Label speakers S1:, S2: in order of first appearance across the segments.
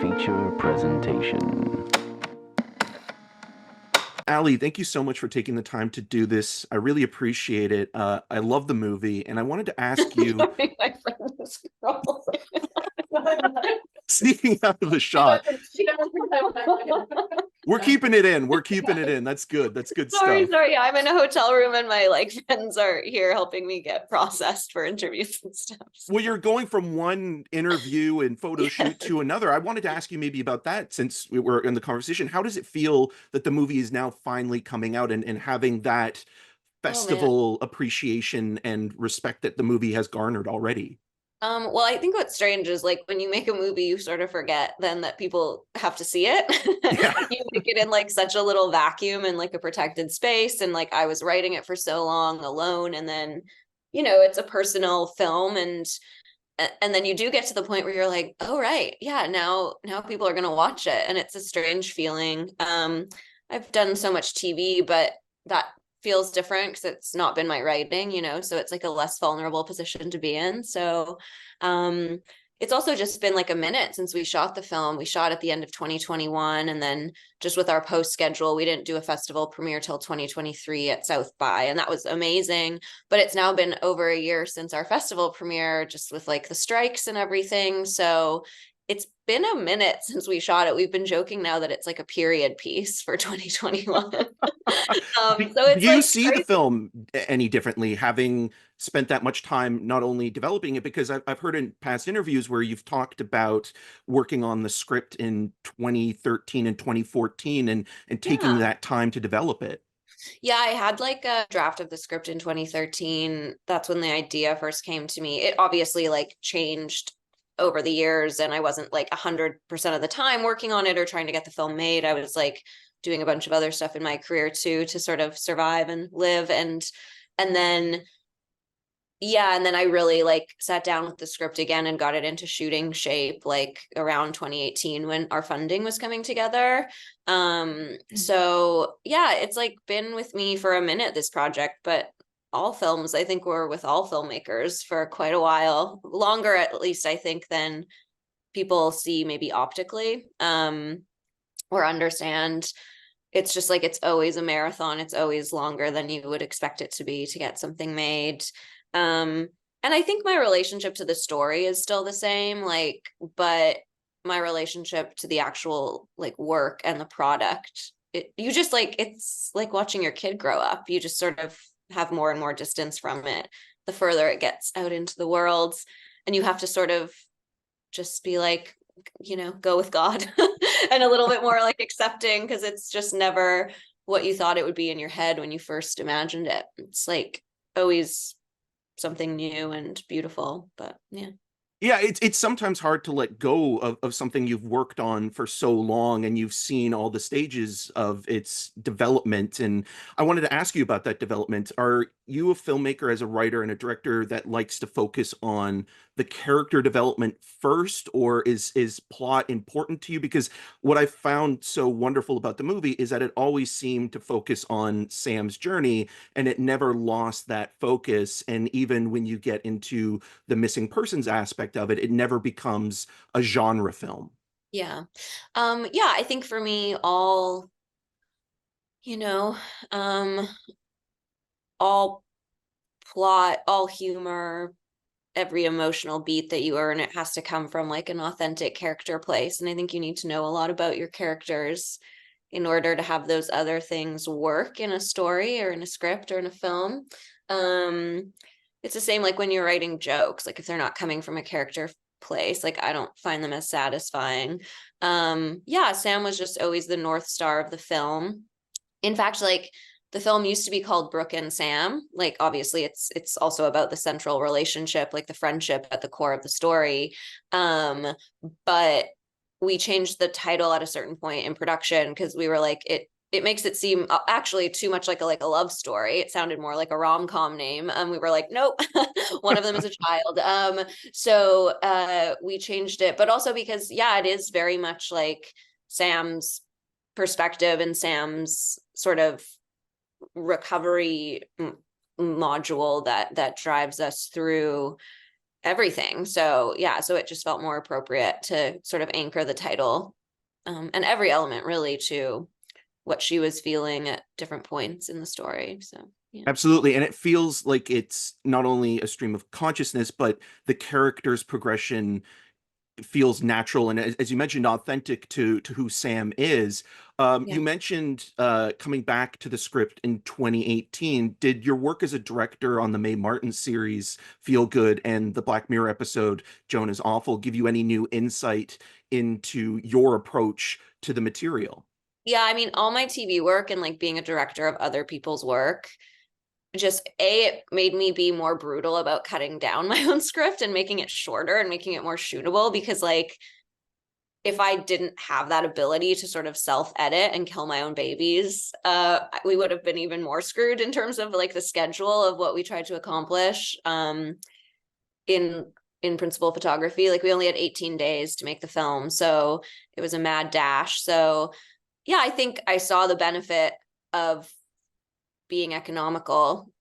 S1: feature presentation.
S2: Ally, thank you so much for taking the time to do this. I really appreciate it. I love the movie, and I wanted to ask you,
S3: Sorry, my friend is scrolling.
S2: sneaking out of the shot, we're keeping it in. We're keeping it in. That's good. That's good stuff.
S3: Sorry. I'm in a hotel room and my friends are here helping me get processed for interviews and stuff.
S2: Well, you're going from one interview and photo shoot to another. I wanted to ask you maybe about that since we were in the conversation. How does it feel that the movie is now finally coming out and having that festival appreciation and respect that the movie has garnered already?
S3: Well, I think what's strange is like when you make a movie, you sort of forget then that people have to see it.
S2: Yeah.
S3: You make it in like such a little vacuum and like a protected space. And like I was writing it for so long alone. And then, it's a personal film and then you do get to the point where you're like, oh right, yeah, now people are gonna watch it. And it's a strange feeling. I've done so much TV, but that feels different because it's not been my writing, so it's like a less vulnerable position to be in. So it's also just been like a minute since we shot the film. We shot at the end of 2021, and then just with our post schedule, we didn't do a festival premiere till 2023 at South by, and that was amazing. But it's now been over a year since our festival premiere, just with like the strikes and everything. So it's been a minute since we shot it. We've been joking now that it's like a period piece for 2021. So it's
S2: Do you
S3: like
S2: see
S3: crazy.
S2: the film any differently, having spent that much time not only developing it, because I've heard in past interviews where you've talked about working on the script in 2013 and 2014 and taking
S3: Yeah.
S2: that time to develop it.
S3: Yeah, I had like a draft of the script in 2013. That's when the idea first came to me. It obviously like changed over the years, and I wasn't like 100% of the time working on it or trying to get the film made. I was like doing a bunch of other stuff in my career too to sort of survive and live. And then and then I really like sat down with the script again and got it into shooting shape like around 2018 when our funding was coming together. So yeah, it's like been with me for a minute, this project, but all films, I think we're with all filmmakers for quite a while, longer at least, I think, than people see maybe optically, or understand. It's just like it's always a marathon. It's always longer than you would expect it to be to get something made. And I think my relationship to the story is still the same, like, but my relationship to the actual like work and the product, you just like, it's like watching your kid grow up. You just sort of have more and more distance from it the further it gets out into the world, and you have to sort of just be like, go with God and a little bit more like accepting, because it's just never what you thought it would be in your head when you first imagined it. It's like always something new and beautiful, but yeah.
S2: Yeah, it's sometimes hard to let go of something you've worked on for so long and you've seen all the stages of its development. And I wanted to ask you about that development. Are you a filmmaker, as a writer and a director, that likes to focus on the character development first, or is plot important to you? Because what I found so wonderful about the movie is that it always seemed to focus on Sam's journey and it never lost that focus. And even when you get into the missing persons aspect of it, it never becomes a genre film.
S3: Yeah. Yeah, I think for me, you know, um, all plot, all humor, every emotional beat that you earn, it has to come from like an authentic character place. And I think you need to know a lot about your characters in order to have those other things work in a story or in a script or in a film. It's the same like when you're writing jokes, like if they're not coming from a character place, like I don't find them as satisfying. Yeah, Sam was just always the North Star of the film. In fact, like the film used to be called Brooke and Sam. Like obviously it's also about the central relationship, like the friendship at the core of the story. But we changed the title at a certain point in production because we were like, it makes it seem actually too much like a love story. It sounded more like a rom-com name. We were like, nope, one of them is a child. So we changed it, but also because yeah, it is very much like Sam's perspective and Sam's sort of recovery module that drives us through everything. So yeah, so it just felt more appropriate to sort of anchor the title, and every element really to what she was feeling at different points in the story. So yeah.
S2: Absolutely. And it feels like it's not only a stream of consciousness, but the character's progression feels natural and, as you mentioned, authentic to who Sam is.
S3: Yeah.
S2: You mentioned coming back to the script in 2018. Did your work as a director on the Mae Martin series Feel Good and the Black Mirror episode Joan is Awful give you any new insight into your approach to the material?
S3: Yeah, I mean, all my TV work and like being a director of other people's work, just it made me be more brutal about cutting down my own script and making it shorter and making it more shootable, because like if I didn't have that ability to sort of self-edit and kill my own babies, we would have been even more screwed in terms of like the schedule of what we tried to accomplish in principal photography. Like we only had 18 days to make the film, so it was a mad dash. So yeah, I think I saw the benefit of being economical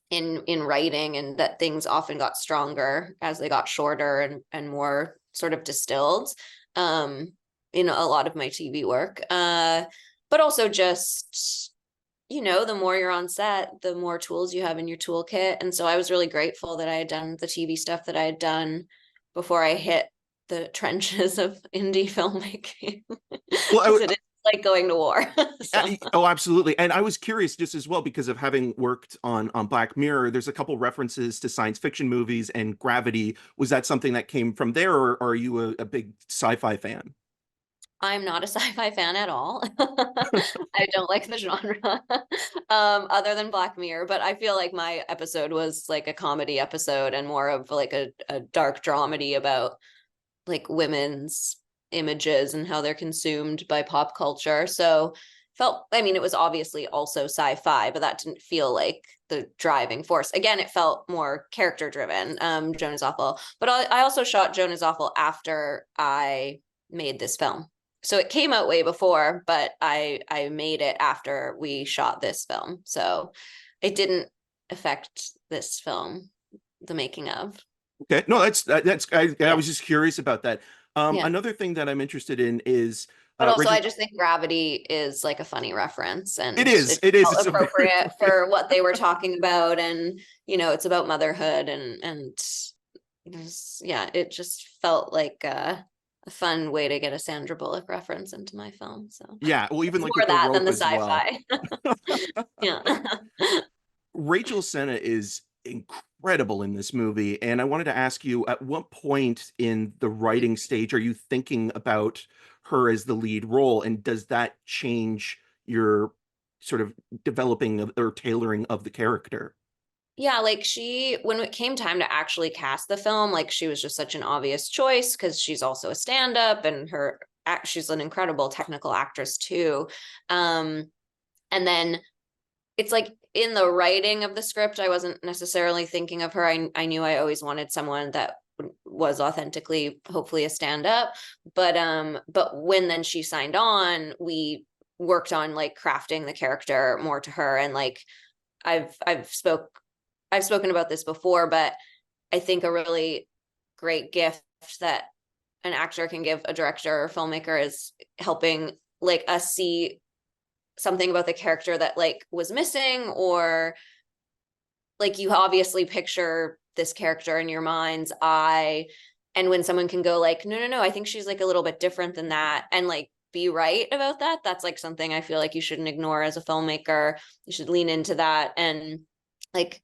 S3: in writing, and that things often got stronger as they got shorter and more sort of distilled in a lot of my TV work. But also just, the more you're on set, the more tools you have in your toolkit. And so I was really grateful that I had done the TV stuff that I had done before I hit the trenches of indie filmmaking.
S2: Well,
S3: Because it is like going to war. So.
S2: Oh, absolutely. And I was curious just as well because of having worked on Black Mirror, there's a couple references to science fiction movies and Gravity. Was that something that came from there, or are you a big sci-fi fan?
S3: I'm not a sci-fi fan at all. I don't like the genre, other than Black Mirror, but I feel like my episode was like a comedy episode and more of like a dark dramedy about like women's images and how they're consumed by pop culture. So I mean, it was obviously also sci-fi, but that didn't feel like the driving force. Again, it felt more character driven. Joan is Awful, but I also shot Joan is Awful after I made this film. So it came out way before, but I made it after we shot this film. So it didn't affect this film, the making of.
S2: Okay. No, that's I
S3: Yeah.
S2: was just curious about that.
S3: Yeah.
S2: Another thing that I'm interested in is
S3: But also,
S2: Rachel.
S3: I just think Gravity is like a funny reference, and
S2: It is.
S3: it
S2: It is.
S3: felt
S2: It's a very
S3: appropriate for what they were talking about, and it's about motherhood, and yeah, it just felt like a fun way to get a Sandra Bullock reference into my film. So
S2: Yeah. Well, even
S3: it's
S2: like
S3: more
S2: with the
S3: that than
S2: rope
S3: the
S2: as well.
S3: sci-fi. Yeah.
S2: Rachel Senna is incredible in this movie, and I wanted to ask you, at what point in the writing stage are you thinking about her as the lead role, and does that change your sort of developing of, or tailoring of the character?
S3: Yeah, like when it came time to actually cast the film, like she was just such an obvious choice because she's also a stand-up, and she's an incredible technical actress too. And then it's like in the writing of the script, I wasn't necessarily thinking of her. I knew I always wanted someone that was authentically, hopefully, a stand-up. But when then she signed on, we worked on like crafting the character more to her. And like I've spoken about this before, but I think a really great gift that an actor can give a director or filmmaker is helping like us see something about the character that like was missing, or like you obviously picture this character in your mind's eye, and when someone can go like, no, I think she's like a little bit different than that, and like be right about that, that's like something I feel like you shouldn't ignore as a filmmaker. You should lean into that. And like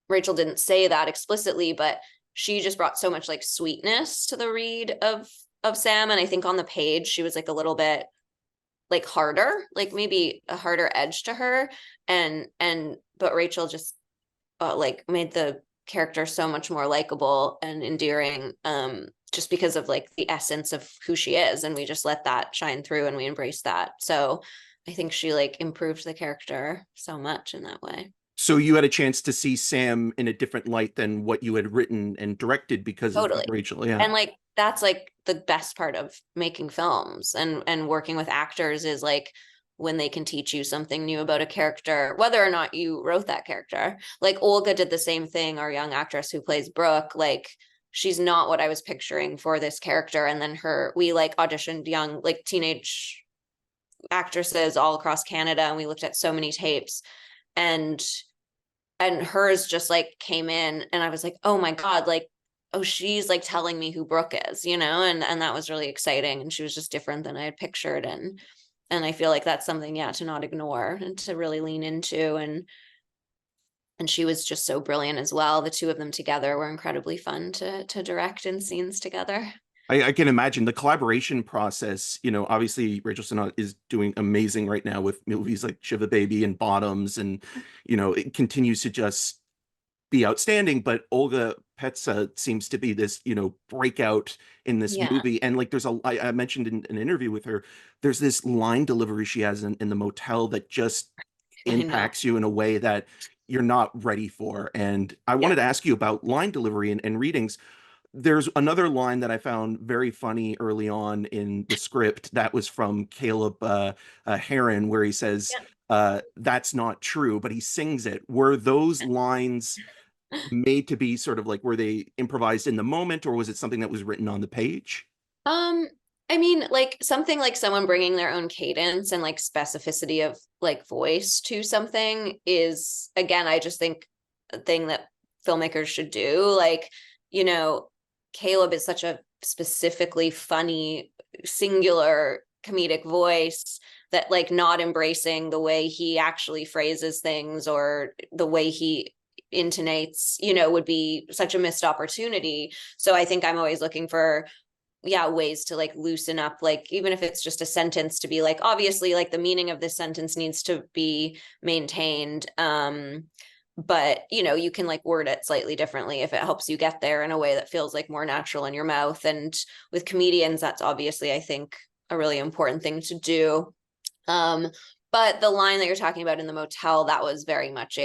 S3: Rachel didn't say that explicitly, but she just brought so much like sweetness to the read of Sam, and I think on the page she was like a little bit like harder, like maybe a harder edge to her, but Rachel just like made the character so much more likable and endearing, just because of like the essence of who she is, and we just let that shine through and we embrace that. So I think she like improved the character so much in that way.
S2: So you had a chance to see Sam in a different light than what you had written and directed because of
S3: Totally.
S2: Rachel. Yeah.
S3: And like that's like the best part of making films and working with actors, is like when they can teach you something new about a character, whether or not you wrote that character. Like Olga did the same thing, our young actress who plays Brooke. Like she's not what I was picturing for this character. And then we like auditioned young, like teenage actresses all across Canada, and we looked at so many tapes, and hers just like came in, and I was like, oh my God, like, oh, she's like telling me who Brooke is, and that was really exciting. And she was just different than I had pictured. And I feel like that's something, yeah, to not ignore and to really lean into. And she was just so brilliant as well. The two of them together were incredibly fun to direct in scenes together.
S2: I can imagine the collaboration process. Obviously Rachel Sennott is doing amazing right now with movies like Shiva Baby and Bottoms, and it continues to just be outstanding. But Olga Petsa seems to be this, breakout in this
S3: Yeah.
S2: movie. And like, I mentioned in an interview with her, there's this line delivery she has in the motel that just impacts you in a way that you're not ready for. And I wanted to ask you about line delivery and readings. There's another line that I found very funny early on in the script that was from Caleb Heron, where he says, "That's not true," but he sings it. Were those lines made to be sort of like, were they improvised in the moment, or was it something that was written on the page?
S3: Um, I mean, like something like someone bringing their own cadence and like specificity of like voice to something is, again, I just think a thing that filmmakers should do. Like, Caleb is such a specifically funny, singular comedic voice that like not embracing the way he actually phrases things or the way he intonates, would be such a missed opportunity. So I think I'm always looking for ways to like loosen up, like even if it's just a sentence, to be like, obviously like the meaning of this sentence needs to be maintained, but you can like word it slightly differently if it helps you get there in a way that feels like more natural in your mouth. And with comedians, that's obviously, I think, a really important thing to do. But the line that you're talking about in the motel, that was very much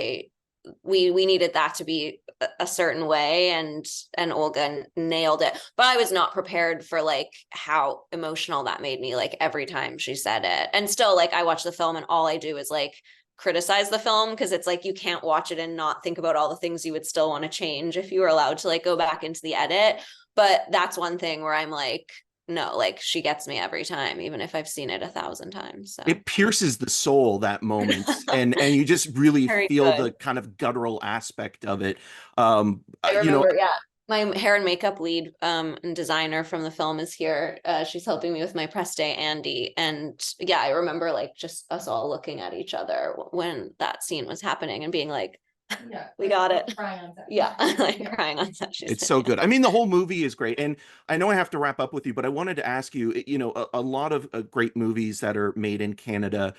S3: we needed that to be a certain way, and Olga nailed it. But I was not prepared for like how emotional that made me, like every time she said it. And still, like, I watch the film and all I do is like criticize the film, because it's like you can't watch it and not think about all the things you would still want to change if you were allowed to like go back into the edit. But that's one thing where I'm like, no, like she gets me every time, even if I've seen it 1,000 times. So
S2: It pierces the soul, that moment, and you just really
S3: very
S2: feel
S3: good.
S2: the kind of guttural aspect of it.
S3: I remember, my hair and makeup lead and designer from the film is here. She's helping me with my press day, Andy. And I remember like just us all looking at each other when that scene was happening and being like, we got it.
S4: Crying on set.
S3: Like crying on set.
S2: It's so good. I mean, the whole movie is great. And I know I have to wrap up with you, but I wanted to ask you, a lot of great movies that are made in Canada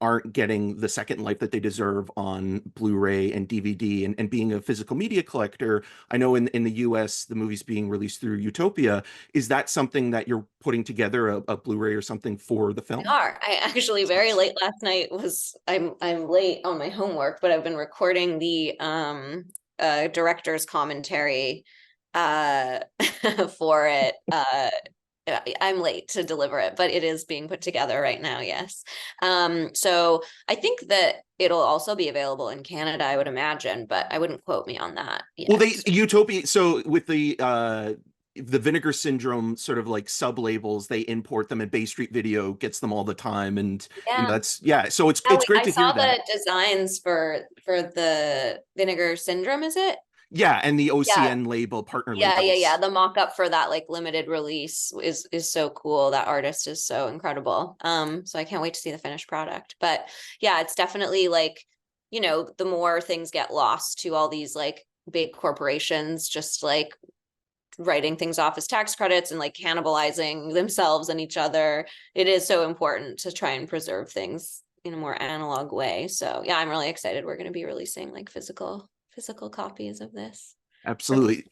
S2: aren't getting the second life that they deserve on Blu-ray and DVD. And being a physical media collector, I know in the US, the movie's being released through Utopia. Is that something that you're putting together, a Blu-ray or something for the film?
S3: I actually very late last night I'm late on my homework, but I've been recording the director's commentary for it. I'm late to deliver it, but it is being put together right now. Yes. So I think that it'll also be available in Canada, I would imagine, but I wouldn't quote me on that yet.
S2: Well, Utopia, so with the Vinegar Syndrome sort of like sub labels, they import them, and Bay Street Video gets them all the time. And so it's great to hear that.
S3: I saw the designs for the Vinegar Syndrome, is it?
S2: Yeah, and the OCN label, partner labels.
S3: Yeah. The mock-up for that like limited release is so cool. That artist is so incredible. So I can't wait to see the finished product. But yeah, it's definitely like, the more things get lost to all these like big corporations, just like writing things off as tax credits and like cannibalizing themselves and each other, it is so important to try and preserve things in a more analog way. So yeah, I'm really excited. We're going to be releasing like physical copies of this.
S2: Absolutely.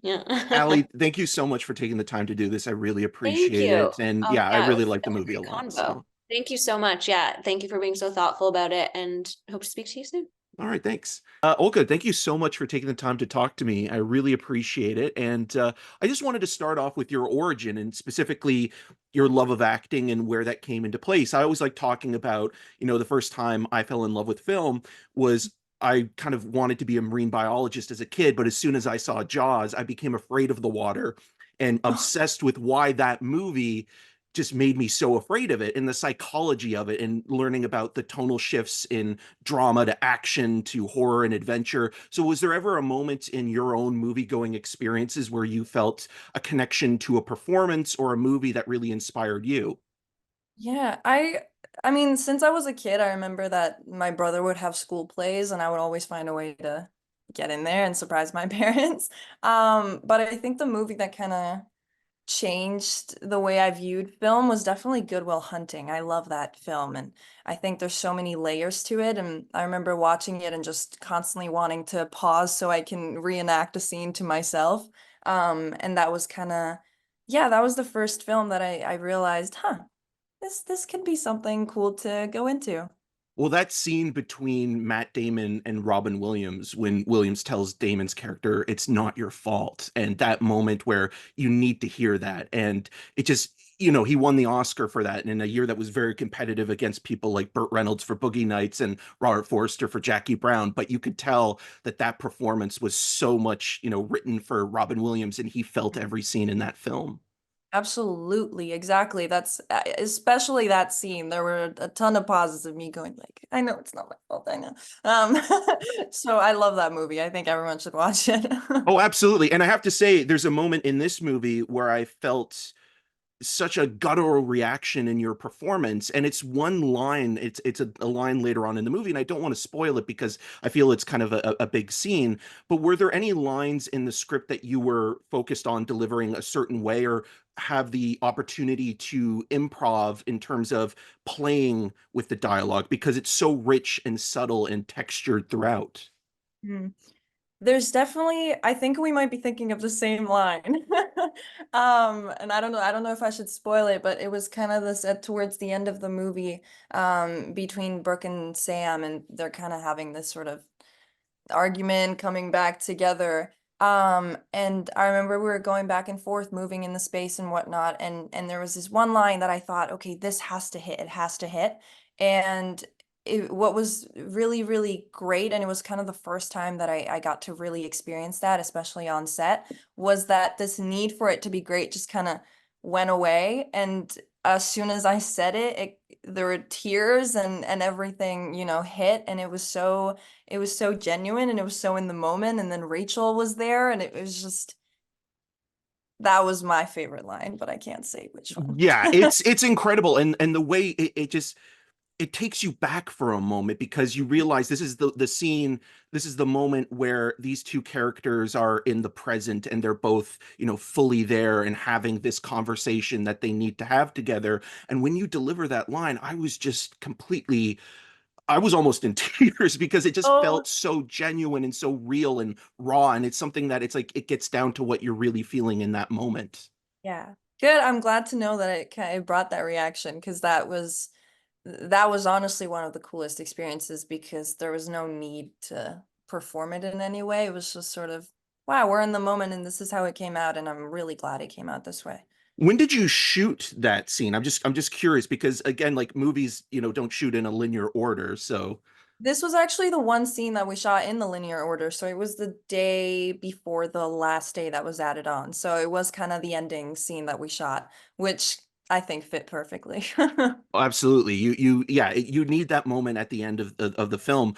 S3: Yeah.
S2: Ally, thank you so much for taking the time to do this. I really appreciate it. And I really like the movie a lot. So.
S3: Thank you so much. Yeah. Thank you for being so thoughtful about it, and hope to speak to you soon.
S2: All right, thanks. Olga, thank you so much for taking the time to talk to me. I really appreciate it. And I just wanted to start off with your origin, and specifically your love of acting and where that came into place. I always like talking about, the first time I fell in love with film was I kind of wanted to be a marine biologist as a kid, but as soon as I saw Jaws, I became afraid of the water and obsessed with why that movie just made me so afraid of it, and the psychology of it, and learning about the tonal shifts in drama to action to horror and adventure. So was there ever a moment in your own movie going experiences where you felt a connection to a performance or a movie that really inspired you?
S4: Yeah, I mean, since I was a kid, I remember that my brother would have school plays and I would always find a way to get in there and surprise my parents. But I think the movie that kind of changed the way I viewed film was definitely Good Will Hunting. I love that film, and I think there's so many layers to it. And I remember watching it and just constantly wanting to pause so I can reenact a scene to myself. And that was kind of, yeah, that was the first film that I realized, huh, this could be something cool to go into.
S2: Well, that scene between Matt Damon and Robin Williams, when Williams tells Damon's character, it's not your fault, and that moment where you need to hear that. And it just, he won the Oscar for that in a year that was very competitive against people like Burt Reynolds for Boogie Nights and Robert Forster for Jackie Brown. But you could tell that that performance was so much, written for Robin Williams, and he felt every scene in that film.
S4: Absolutely, exactly. That's especially that scene. There were a ton of pauses of me going like, I know it's not my fault, I know. Um, so I love that movie. I think everyone should watch it.
S2: Oh, absolutely. And I have to say, there's a moment in this movie where I felt such a guttural reaction in your performance, and it's one line, it's a line later on in the movie, and I don't want to spoil it because I feel it's kind of a big scene. But were there any lines in the script that you were focused on delivering a certain way, or have the opportunity to improv in terms of playing with the dialogue, because it's so rich and subtle and textured throughout?
S4: Hmm. There's definitely, I think we might be thinking of the same line. And I don't know if I should spoil it, but it was kind of this at towards the end of the movie, between Brooke and Sam, and they're kind of having this sort of argument coming back together. And I remember we were going back and forth, moving in the space and whatnot, and there was this one line that I thought, okay, this has to hit, it has to hit. And what was really, really great, and it was kind of the first time that I got to really experience that, especially on set, was that this need for it to be great just kind of went away. And as soon as I said it, there were tears and everything, hit, and it was so genuine and it was so in the moment. And then Rachel was there, and it was just, that was my favorite line, but I can't say which one.
S2: Yeah, it's incredible, and the way it just it takes you back for a moment, because you realize this is the scene, this is the moment where these two characters are in the present, and they're both, fully there and having this conversation that they need to have together. And when you deliver that line, I was almost in tears, because it just
S4: Oh,
S2: felt so genuine and so real and raw, and it's something that it's like it gets down to what you're really feeling in that moment.
S4: yeah. Good. I'm glad to know that it brought that reaction, because that was honestly one of the coolest experiences, because there was no need to perform it in any way. It was just sort of, wow, we're in the moment and this is how it came out, and I'm really glad it came out this way.
S2: When did you shoot that scene? I'm just curious, because again, like movies, don't shoot in a linear order. So,
S4: This was actually the one scene that we shot in the linear order, so it was the day before the last day that was added on. So it was kind of the ending scene that we shot, which I think fit perfectly.
S2: absolutely, yeah, you need that moment at the end of the film.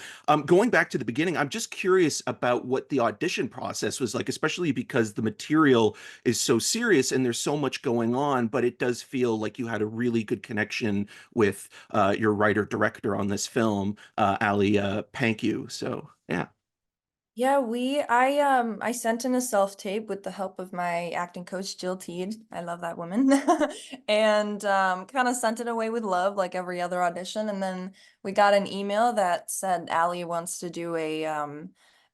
S2: Going back to the beginning, I'm just curious about what the audition process was like, especially because the material is so serious and there's so much going on. But it does feel like you had a really good connection with your writer director on this film, Ally Pankiw. So, yeah.
S4: Yeah, I sent in a self-tape with the help of my acting coach Jill Teed. I love that woman. And kind of sent it away with love like every other audition. And then we got an email that said Ally wants to do a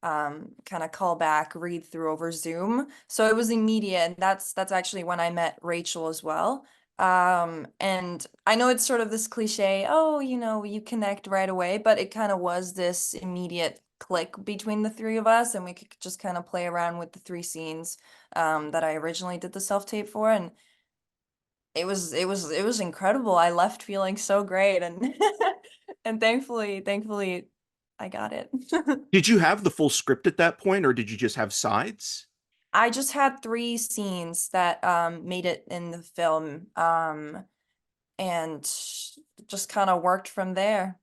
S4: kind of callback read through over Zoom. So it was immediate. And that's actually when I met Rachel as well. And I know it's sort of this cliche, oh, you connect right away, but it kind of was this immediate click between the three of us, and we could just kind of play around with the three scenes that I originally did the self-tape for, and it was incredible. I left feeling so great, and and thankfully I got it.
S2: Did you have the full script at that point, or did you just have sides?
S4: I just had 3 scenes that made it in the film, and just kind of worked from there.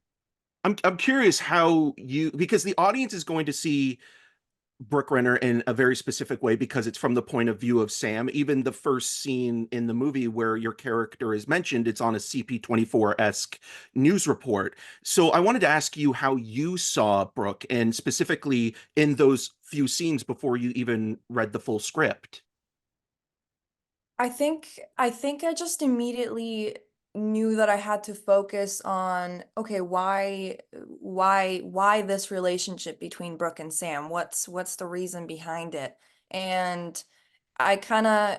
S2: I'm curious how you, because the audience is going to see Brooke Renner in a very specific way because it's from the point of view of Sam. Even the first scene in the movie where your character is mentioned, it's on a CP24-esque news report. So I wanted to ask you how you saw Brooke, and specifically in those few scenes before you even read the full script.
S4: I think I just immediately knew that I had to focus on, okay, why this relationship between Brooke and Sam? What's the reason behind it? And I kind of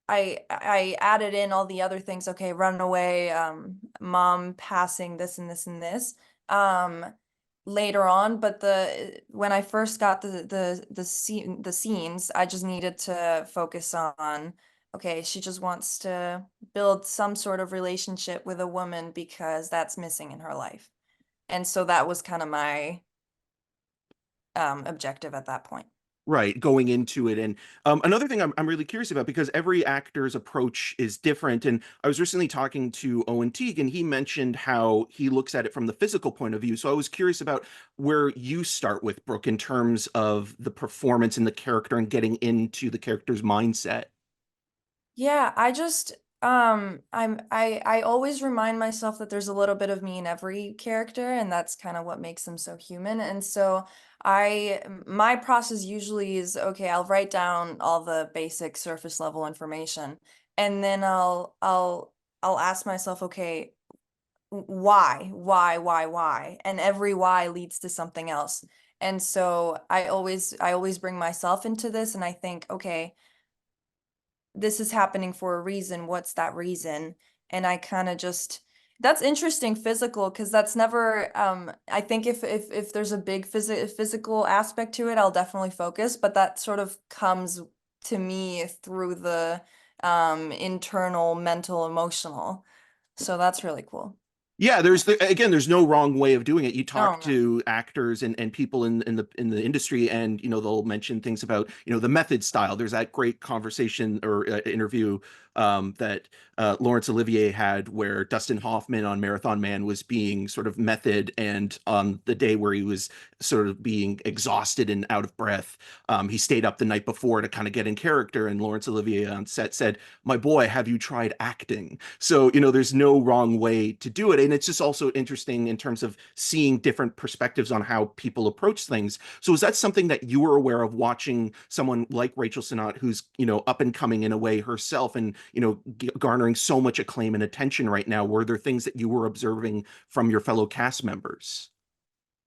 S4: I added in all the other things, okay, run away, mom passing, this and this and this. Um later on, but the when I first got the scenes, I just needed to focus on, okay, she just wants to build some sort of relationship with a woman because that's missing in her life. And so that was kind of my objective at that point.
S2: Right, going into it. And another thing I'm really curious about, because every actor's approach is different. And I was recently talking to Owen Teague, and he mentioned how he looks at it from the physical point of view. So I was curious about where you start with Brooke in terms of the performance and the character and getting into the character's mindset.
S4: Yeah, I just I always remind myself that there's a little bit of me in every character, and that's kind of what makes them so human. And so my process usually is, okay, I'll write down all the basic surface level information, and then I'll ask myself, okay, why? And every why leads to something else. And so I always bring myself into this, and I think, okay, this is happening for a reason. What's that reason? And I kind of just, that's interesting, physical, because that's never I think if there's a big physical aspect to it, I'll definitely focus, but that sort of comes to me through the internal, mental, emotional. So that's really cool.
S2: Yeah, again, there's no wrong way of doing it. You talk
S4: No, no.
S2: to actors and people in the industry, and they'll mention things about the method style. There's that great conversation or interview that Laurence Olivier had, where Dustin Hoffman on Marathon Man was being sort of method, and on the day where he was sort of being exhausted and out of breath, he stayed up the night before to kind of get in character. And Laurence Olivier on set said, "My boy, have you tried acting?" So, there's no wrong way to do it. And it's just also interesting in terms of seeing different perspectives on how people approach things. So, is that something that you were aware of watching someone like Rachel Sennott, who's, up and coming in a way herself, and, garnering so much acclaim and attention right now? Were there things that you were observing from your fellow cast members?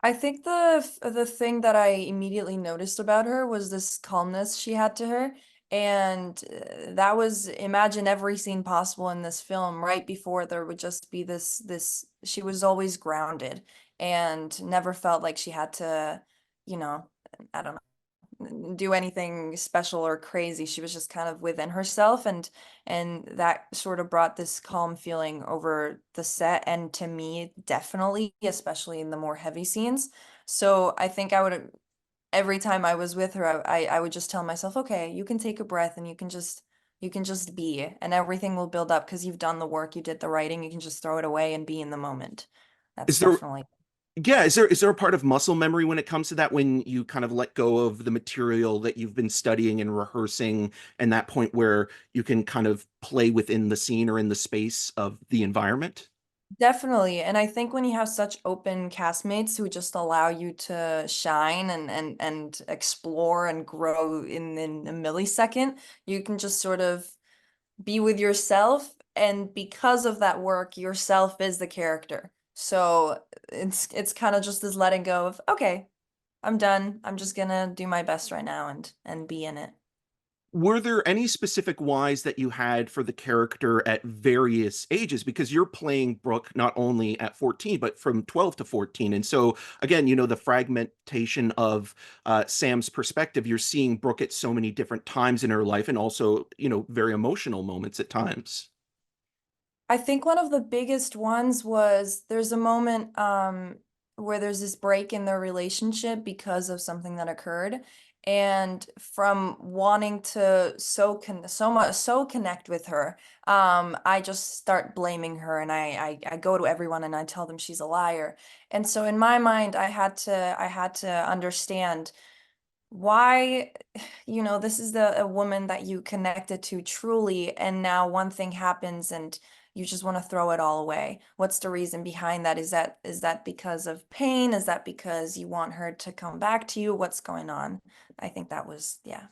S4: I think the thing that I immediately noticed about her was this calmness she had to her. And that was, imagine every scene possible in this film. Right before, there would just be this she was always grounded and never felt like she had to, you know, I don't do anything special or crazy. She was just kind of within herself, and that sort of brought this calm feeling over the set, and to me, definitely, especially in the more heavy scenes. So I think I would, every time I was with her, I would just tell myself, okay, you can take a breath and you can just be, and everything will build up because you've done the work, you did the writing, you can just throw it away and be in the moment. That's
S2: Is there
S4: definitely.
S2: Yeah, is there a part of muscle memory when it comes to that, when you kind of let go of the material that you've been studying and rehearsing, and that point where you can kind of play within the scene or in the space of the environment?
S4: Definitely. And I think when you have such open castmates who just allow you to shine and explore and grow in a millisecond, you can just sort of be with yourself. And because of that work, yourself is the character. So it's kind of just this letting go of, okay, I'm done. I'm just gonna do my best right now and be in it.
S2: Were there any specific whys that you had for the character at various ages? Because you're playing Brooke not only at 14, but from 12 to 14. And so, again, the fragmentation of Sam's perspective, you're seeing Brooke at so many different times in her life, and also, very emotional moments at times.
S4: I think one of the biggest ones was, there's a moment there's this break in their relationship because of something that occurred. And from wanting to so connect with her, I just start blaming her, and I go to everyone and I tell them she's a liar. And so in my mind, I had to understand why, this is a woman that you connected to truly, and now one thing happens and you just want to throw it all away. What's the reason behind that? Is that because of pain? Is that because you want her to come back to you? What's going on? I think that was, yeah.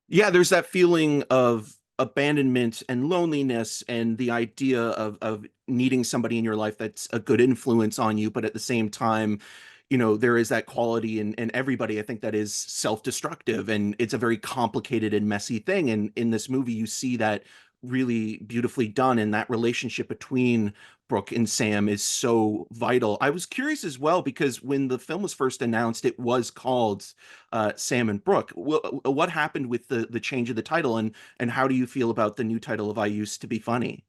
S2: Yeah, there's that feeling of abandonment and loneliness and the idea of needing somebody in your life that's a good influence on you, but at the same time, there is that quality in everybody, I think, that is self-destructive, and it's a very complicated and messy thing. And in this movie, you see that really beautifully done, and that relationship between Brooke and Sam is so vital. I was curious as well because when the film was first announced, it was called Sam and Brooke. What happened with the change of the title, and how do you feel about the new title of I Used to Be Funny?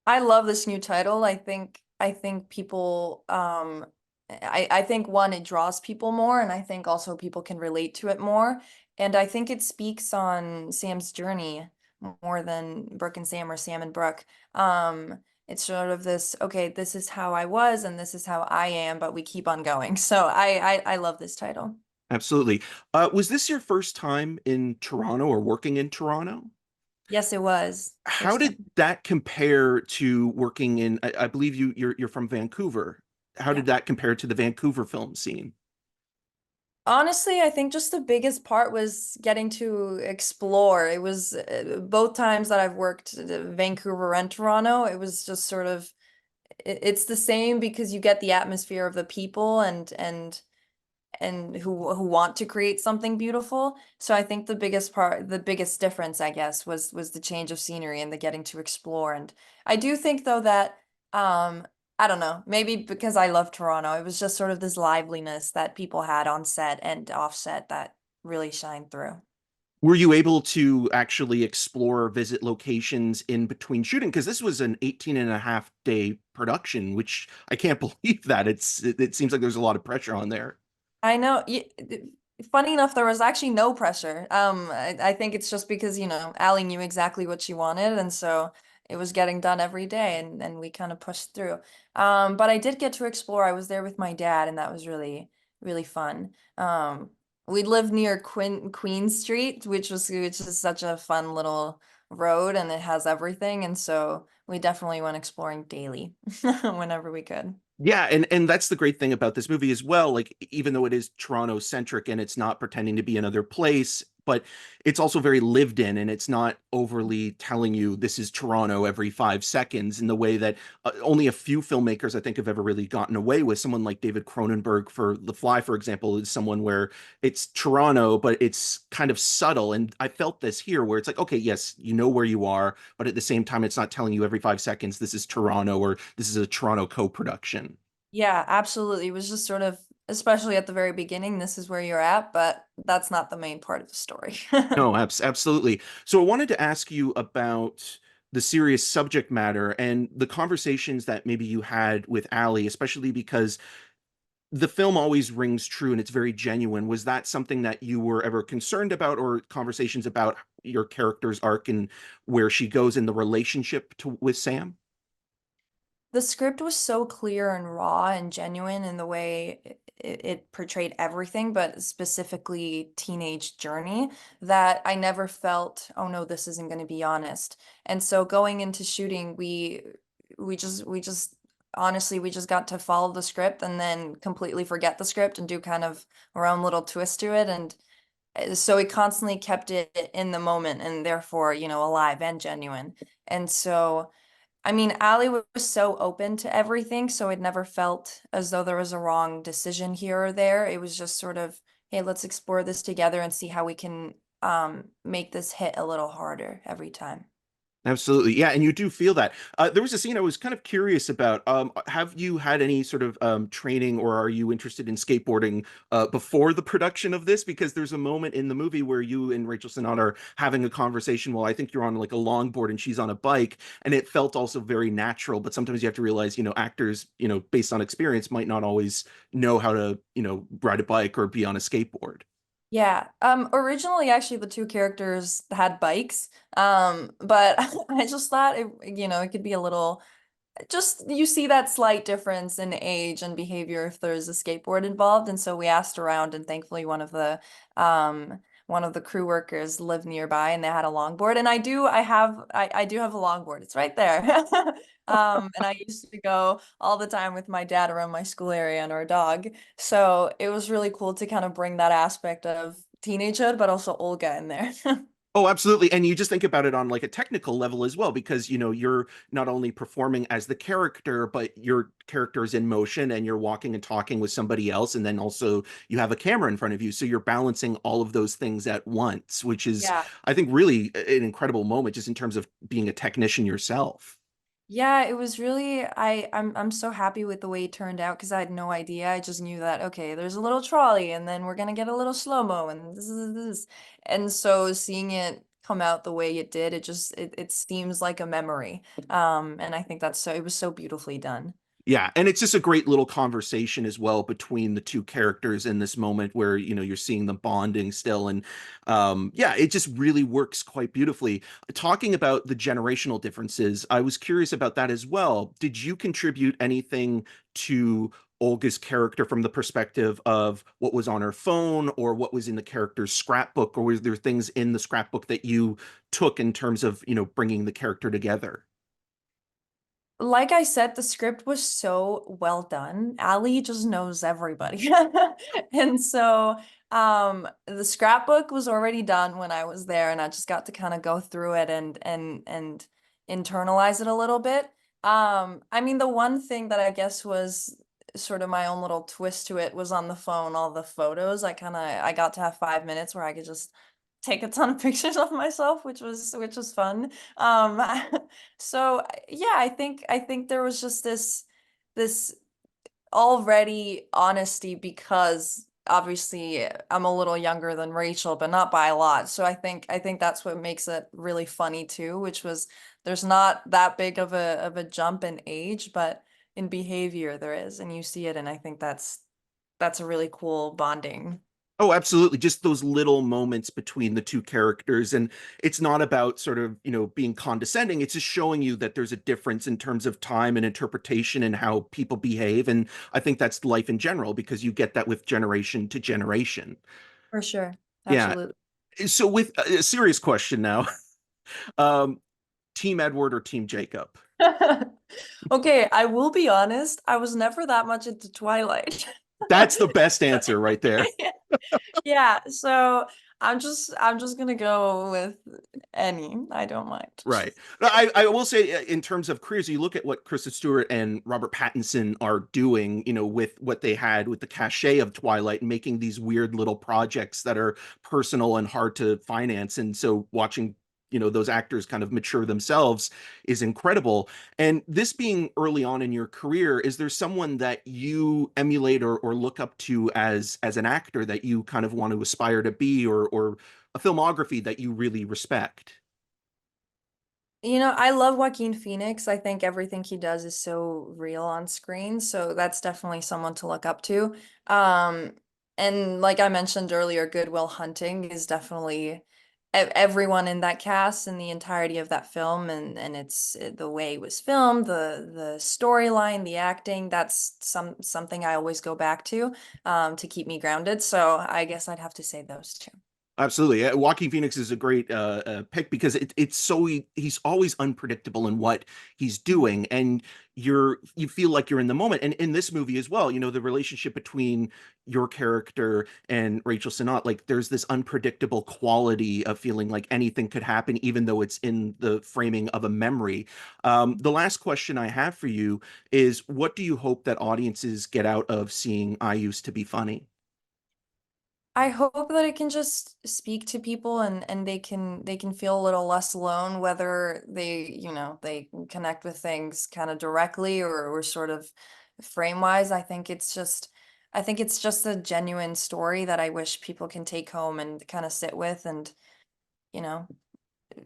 S4: I love this new title. I think people I think one, it draws people more, and I think also people can relate to it more. And I think it speaks on Sam's journey more than Brooke and Sam or Sam and Brooke. It's sort of this, okay, this is how I was and this is how I am, but we keep on going. So I love this title.
S2: Absolutely. Was this your first time in Toronto or working in Toronto?
S4: Yes, it was.
S2: How
S4: First
S2: did
S4: time.
S2: that compare to working in, I believe you're from Vancouver. How
S4: Yeah.
S2: did that compare to the Vancouver film scene?
S4: Honestly, I think just the biggest part was getting to explore. It was both times that I've worked Vancouver and Toronto, it was just sort of it's the same because you get the atmosphere of the people and who want to create something beautiful. So I think the biggest difference, I guess, was the change of scenery and the getting to explore. And I do think though that I don't know, maybe because I love Toronto, it was just sort of this liveliness that people had on set and offset that really shined through.
S2: Were you able to actually explore, visit locations in between shooting? Because this was an 18 and a half day production, which I can't believe that. It seems like there's a lot of pressure on there.
S4: I know. Funny enough, there was actually no pressure. I think it's just because, Ally knew exactly what she wanted, and so it was getting done every day, and we kind of pushed through. But I did get to explore. I was there with my dad, and that was really, really fun. We lived near Queen Street, which is such a fun little road, and it has everything, and so we definitely went exploring daily whenever we could.
S2: Yeah, and that's the great thing about this movie as well. Like, even though it is Toronto centric and it's not pretending to be another place, but it's also very lived in, and it's not overly telling you this is Toronto every 5 seconds in the way that only a few filmmakers I think have ever really gotten away with. Someone like David Cronenberg for The Fly, for example, is someone where it's Toronto, but it's kind of subtle. And I felt this here where it's like, okay, yes, you know where you are, but at the same time, it's not telling you every 5 seconds this is Toronto or this is a Toronto co-production.
S4: Yeah, absolutely. It was just sort of, especially at the very beginning, this is where you're at, but that's not the main part of the story.
S2: No, absolutely. So I wanted to ask you about the serious subject matter and the conversations that maybe you had with Ally, especially because the film always rings true and it's very genuine. Was that something that you were ever concerned about, or conversations about your character's arc and where she goes in the relationship with Sam?
S4: The script was so clear and raw and genuine in the way it portrayed everything, but specifically teenage journey, that I never felt, oh no, this isn't going to be honest. And so going into shooting, we just honestly we just got to follow the script and then completely forget the script and do kind of our own little twist to it. And so it constantly kept it in the moment and therefore, alive and genuine. And so I mean, Ally was so open to everything, so it never felt as though there was a wrong decision here or there. It was just sort of, hey, let's explore this together and see how we can make this hit a little harder every time.
S2: Absolutely. Yeah, and you do feel that. There was a scene I was kind of curious about. Have you had any sort of training, or are you interested in skateboarding before the production of this? Because there's a moment in the movie where you and Rachel Sennott are having a conversation while I think you're on like a longboard and she's on a bike, and it felt also very natural. But sometimes you have to realize, actors, based on experience, might not always know how to, ride a bike or be on a skateboard.
S4: Yeah. Originally actually the two characters had bikes. But I just thought it could be a little just you see that slight difference in age and behavior if there's a skateboard involved. And so we asked around, and thankfully one of the crew workers lived nearby and they had a longboard. And I do have a longboard. It's right there. And I used to go all the time with my dad around my school area and our dog. So it was really cool to kind of bring that aspect of teenagehood, but also Olga in there.
S2: Oh, absolutely. And you just think about it on like a technical level as well, because you're not only performing as the character, but your character is in motion and you're walking and talking with somebody else. And then also you have a camera in front of you. So you're balancing all of those things at once, which is,
S4: Yeah.
S2: I think, really an incredible moment just in terms of being a technician yourself.
S4: Yeah, it was really I'm so happy with the way it turned out because I had no idea. I just knew that okay, there's a little trolley and then we're gonna get a little slow-mo and this is this. And so seeing it come out the way it did, it seems like a memory. And I think it was so beautifully done.
S2: Yeah, and it's just a great little conversation as well between the two characters in this moment where you're seeing them bonding still, and yeah, it just really works quite beautifully. Talking about the generational differences, I was curious about that as well. Did you contribute anything to Olga's character from the perspective of what was on her phone or what was in the character's scrapbook, or was there things in the scrapbook that you took in terms of bringing the character together?
S4: Like I said, the script was so well done. Ally just knows everybody. And so the scrapbook was already done when I was there and I just got to kind of go through it and internalize it a little bit. I mean the one thing that I guess was sort of my own little twist to it was on the phone, all the photos. I got to have 5 minutes where I could just take a ton of pictures of myself, which was fun. Um So yeah, I think there was just this already honesty because obviously I'm a little younger than Rachel, but not by a lot. So I think that's what makes it really funny too, which was there's not that big of a jump in age, but in behavior there is, and you see it, and I think that's a really cool bonding.
S2: Oh, absolutely. Just those little moments between the two characters. And it's not about sort of, being condescending. It's just showing you that there's a difference in terms of time and interpretation and how people behave. And I think that's life in general because you get that with generation to generation.
S4: For sure.
S2: Yeah.
S4: Absolutely.
S2: So with a serious question now, um, Team Edward or Team Jacob?
S4: Okay, I will be honest, I was never that much into Twilight.
S2: That's the best answer right there.
S4: Yeah, so I'm just gonna go with any. I don't mind.
S2: Right. I will say, in terms of careers, you look at what Kristen Stewart and Robert Pattinson are doing, with what they had with the cachet of Twilight and making these weird little projects that are personal and hard to finance. And so watching, those actors kind of mature themselves is incredible. And this being early on in your career, is there someone that you emulate or look up to as an actor that you kind of want to aspire to be, or a filmography that you really respect?
S4: I love Joaquin Phoenix. I think everything he does is so real on screen, so that's definitely someone to look up to. Um, and like I mentioned earlier, Good Will Hunting is definitely everyone in that cast and the entirety of that film, and it's the way it was filmed, the storyline, the acting. That's something I always go back to keep me grounded. So I guess I'd have to say those two.
S2: Absolutely. Joaquin Phoenix is a great pick because it's so he's always unpredictable in what he's doing, and you feel like you're in the moment. And in this movie as well, the relationship between your character and Rachel Sennott, like there's this unpredictable quality of feeling like anything could happen, even though it's in the framing of a memory. The last question I have for you is, what do you hope that audiences get out of seeing I Used to Be Funny?
S4: I hope that it can just speak to people and they can feel a little less alone, whether they, you know, they can connect with things kind of directly or sort of frame wise. I think it's just a genuine story that I wish people can take home and kind of sit with and, you know,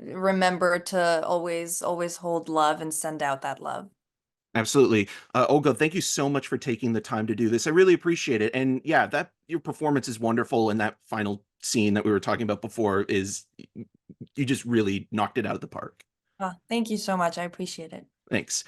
S4: remember to always hold love and send out that love.
S2: Absolutely. Olga, thank you so much for taking the time to do this. I really appreciate it. And yeah, that your performance is wonderful. And that final scene that we were talking about before is, you just really knocked it out of the park.
S4: Thank you so much. I appreciate it.
S2: Thanks.